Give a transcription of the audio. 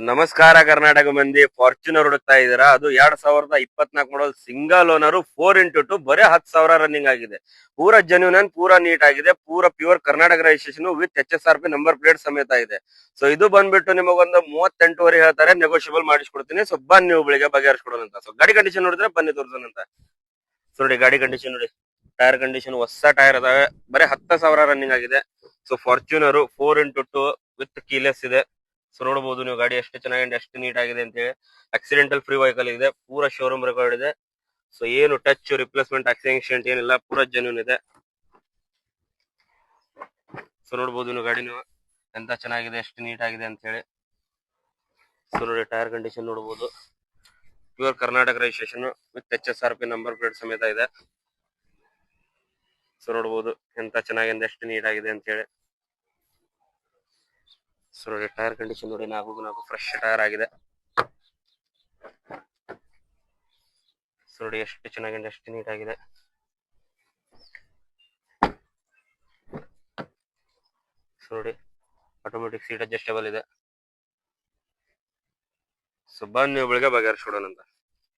ನಮಸ್ಕಾರ ಕರ್ನಾಟಕ ಮಂದಿ. ಫಾರ್ಚುನರ್ ಹುಡುಕ್ತಾ ಇದೀರಾ? ಅದು 2024 ಮಾಡಲ್ ಸಿಂಗಲ್ ಓನರ್ 4x2 ಬರೀ 10,000 ರನ್ನಿಂಗ್ ಆಗಿದೆ. ಪೂರಾ ಜೆನ್ಯೂನ್, ಪೂರಾ ನೀಟ್ ಆಗಿದೆ, ಪೂರಾ pure Karnataka registration with HSRP number plate ಸಮೇತ ಇದೆ. ಸೊ ಇದು ಬಂದ್ಬಿಟ್ಟು ನಿಮಗೊಂದು 38 ಹೇಳ್ತಾರೆ, ನೆಗೋಷಿಯಬಲ್ ಮಾಡಿಸ್ಕೊಡ್ತೀನಿ. ಸೊ ಬನ್ನಿ ನೀವು ಬೆಳಿಗ್ಗೆ ಬಗೆಹರಿಸ್ಕೊಡೋಣ ಅಂತ. ಸೊ ಗಾಡಿ ಕಂಡೀಷನ್ ನೋಡಿದ್ರೆ ಬನ್ನಿ ತೋರ್ಸೋಣ ಅಂತ. ಸೊ ನೋಡಿ ಗಾಡಿ ಕಂಡೀಷನ್ ನೋಡಿ, ಟೈರ್ ಕಂಡೀಷನ್ ಹೊಸ ಟೈರ್ ಅದಾವೆ, ಬರೀ 10,000 ರನ್ನಿಂಗ್ ಆಗಿದೆ. So Fortuner 4x2 with keyless ಇದೆ. ಸೊ ನೋಡಬಹುದು ನೀವು ಗಾಡಿ ಎಷ್ಟು ಚೆನ್ನಾಗಿದೆ, ಎಷ್ಟು ನೀಟ್ ಆಗಿದೆ ಅಂತ ಹೇಳಿ. ಆಕ್ಸಿಡೆಂಟಲ್ ಫ್ರೀ ವೆಹಿಕಲ್ ಇದೆ, ಪೂರಾ ಶೋರೂಮ್ ರೆಕಾರ್ಡ್ ಇದೆ. ಸೊ ಏನು ಟಚ್ ರಿಪ್ಲೇಸ್ಮೆಂಟ್ ಆಕ್ಸಿಡೆಂಟ್ ಏನಿಲ್ಲ, ಪೂರಾ ಜೆನ್ಯೂನ್ ಇದೆ. ಸೊ ನೋಡಬಹುದು ನೀವು ಗಾಡಿ ನೀವು ಎಂತ ಚೆನ್ನಾಗಿದೆ, ಎಷ್ಟು ನೀಟ್ ಆಗಿದೆ ಅಂತ ಹೇಳಿ. ಸೊ ನೋಡಿ ಟೈರ್ ಕಂಡೀಷನ್ ನೋಡಬಹುದು, pure Karnataka registration with HSRP number plate ಸಮೇತ ಇದೆ. ಸೊ ನೋಡಬಹುದು ಎಂತ ಚೆನ್ನಾಗಿದೆ, ಎಷ್ಟು ನೀಟ್ ಆಗಿದೆ ಅಂತ ಹೇಳಿ. ಸೊ ನೋಡಿ ಟೈರ್ ಕಂಡೀಷನ್ ನೋಡಿ, ನಾಲ್ಕು ಫ್ರೆಶ್ ಟೈರ್ ಆಗಿದೆ. ಸೊ ನೋಡಿ ಎಷ್ಟು ಚೆನ್ನಾಗಿದೆ, ಎಷ್ಟು ನೀಟ್ ಆಗಿದೆ. ಸೊ ನೋಡಿ ಆಟೋಮೆಟಿಕ್ ಸೀಟ್ ಅಡ್ಜಸ್ಟಬಲ್ ಇದೆ. ಸೊ ಬನ್ನಿ ನೀವು ಬೆಳಿಗ್ಗೆ ಬಗೆಹರಿಸ್ಕೊಡೋಣ ಅಂತ.